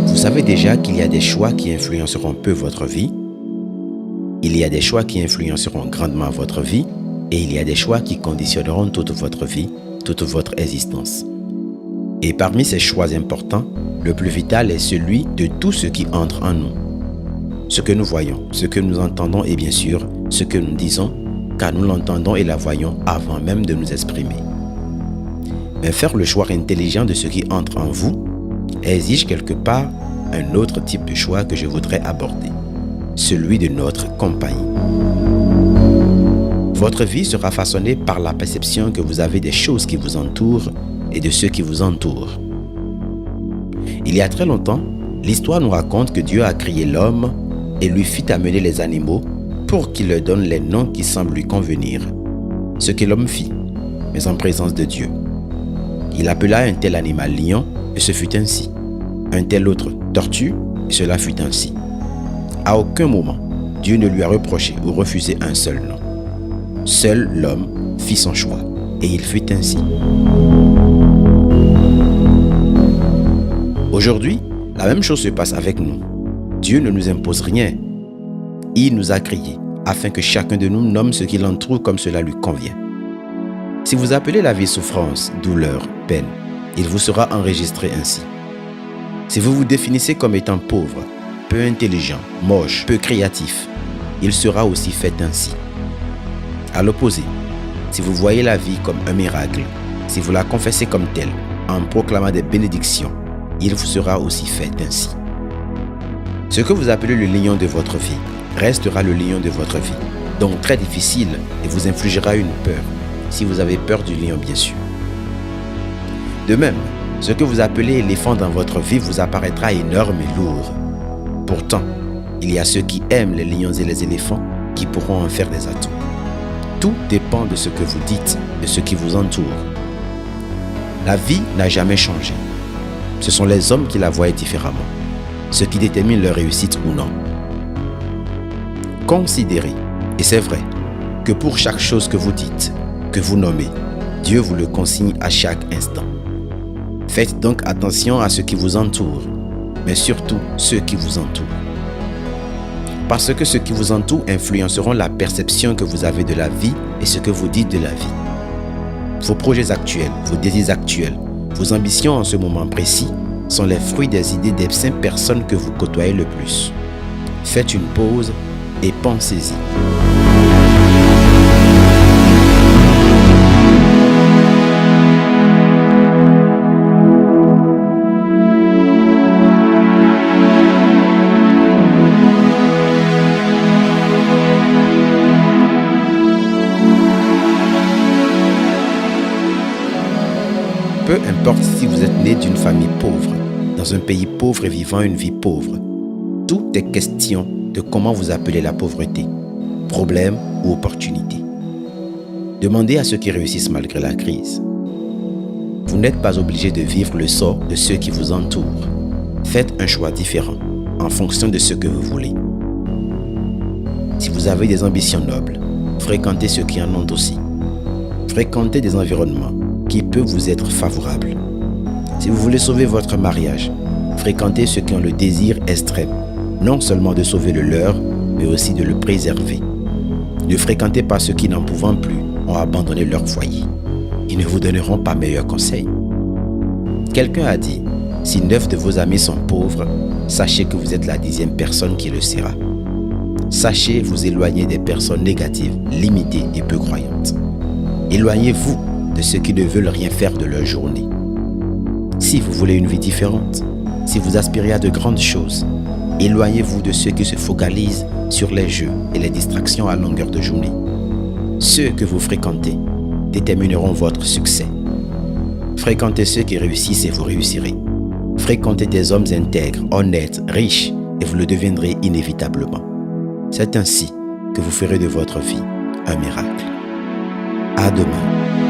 Vous savez déjà qu'il y a des choix qui influenceront peu votre vie. Il y a des choix qui influenceront grandement votre vie et il y a des choix qui conditionneront toute votre vie, toute votre existence. Et parmi ces choix importants, le plus vital est celui de tout ce qui entre en nous. Ce que nous voyons, ce que nous entendons et bien sûr, ce que nous disons, car nous l'entendons et la voyons avant même de nous exprimer. Mais faire le choix intelligent de ce qui entre en vous exige quelque part un autre type de choix que je voudrais aborder, celui de notre compagnie. Votre vie sera façonnée par la perception que vous avez des choses qui vous entourent et de ceux qui vous entourent. Il y a très longtemps, l'histoire nous raconte que Dieu a créé l'homme et lui fit amener les animaux pour qu'il leur donne les noms qui semblent lui convenir. Ce que l'homme fit, mais en présence de Dieu. Il appela un tel animal lion et ce fut ainsi. Un tel autre tortue et cela fut ainsi. À aucun moment, Dieu ne lui a reproché ou refusé un seul nom. Seul l'homme fit son choix et il fut ainsi. Aujourd'hui, la même chose se passe avec nous. Dieu ne nous impose rien. Il nous a créés afin que chacun de nous nomme ce qui l'entoure comme cela lui convient. Si vous appelez la vie souffrance, douleur, peine, il vous sera enregistré ainsi. Si vous vous définissez comme étant pauvre, peu intelligent, moche, peu créatif, il sera aussi fait ainsi. À l'opposé, si vous voyez la vie comme un miracle, si vous la confessez comme telle, en proclamant des bénédictions, il vous sera aussi fait ainsi. Ce que vous appelez le lion de votre vie restera le lion de votre vie, donc très difficile et vous infligera une peur, si vous avez peur du lion bien sûr. De même, ce que vous appelez éléphant dans votre vie vous apparaîtra énorme et lourd. Pourtant, il y a ceux qui aiment les lions et les éléphants qui pourront en faire des atouts. Tout dépend de ce que vous dites, de ce qui vous entoure. La vie n'a jamais changé. Ce sont les hommes qui la voient différemment, ce qui détermine leur réussite ou non. Considérez, et c'est vrai, que pour chaque chose que vous dites, que vous nommez, Dieu vous le consigne à chaque instant. Faites donc attention à ce qui vous entoure, mais surtout ceux qui vous entourent. Parce que ceux qui vous entourent influenceront la perception que vous avez de la vie et ce que vous dites de la vie. Vos projets actuels, vos désirs actuels, vos ambitions en ce moment précis sont les fruits des idées des 5 personnes que vous côtoyez le plus. Faites une pause et pensez-y. Peu importe si vous êtes né d'une famille pauvre, dans un pays pauvre et vivant une vie pauvre, tout est question de comment vous appelez la pauvreté, problème ou opportunité. Demandez à ceux qui réussissent malgré la crise. Vous n'êtes pas obligé de vivre le sort de ceux qui vous entourent. Faites un choix différent en fonction de ce que vous voulez. Si vous avez des ambitions nobles, fréquentez ceux qui en ont aussi. Fréquentez des environnements qui peuvent vous être favorables. Si vous voulez sauver votre mariage, fréquentez ceux qui ont le désir extrême, non seulement de sauver le leur, mais aussi de le préserver. Ne fréquentez pas ceux qui, n'en pouvant plus, ont abandonné leur foyer. Ils ne vous donneront pas meilleurs conseils. Quelqu'un a dit, si 9 de vos amis sont pauvres, sachez que vous êtes la 10e personne qui le sera. Sachez vous éloigner des personnes négatives, limitées et peu croyantes. Éloignez-vous de ceux qui ne veulent rien faire de leur journée. Si vous voulez une vie différente, si vous aspirez à de grandes choses, éloignez-vous de ceux qui se focalisent sur les jeux et les distractions à longueur de journée. Ceux que vous fréquentez détermineront votre succès. Fréquentez ceux qui réussissent et vous réussirez. Fréquentez des hommes intègres, honnêtes, riches et vous le deviendrez inévitablement. C'est ainsi que vous ferez de votre vie un miracle. À demain.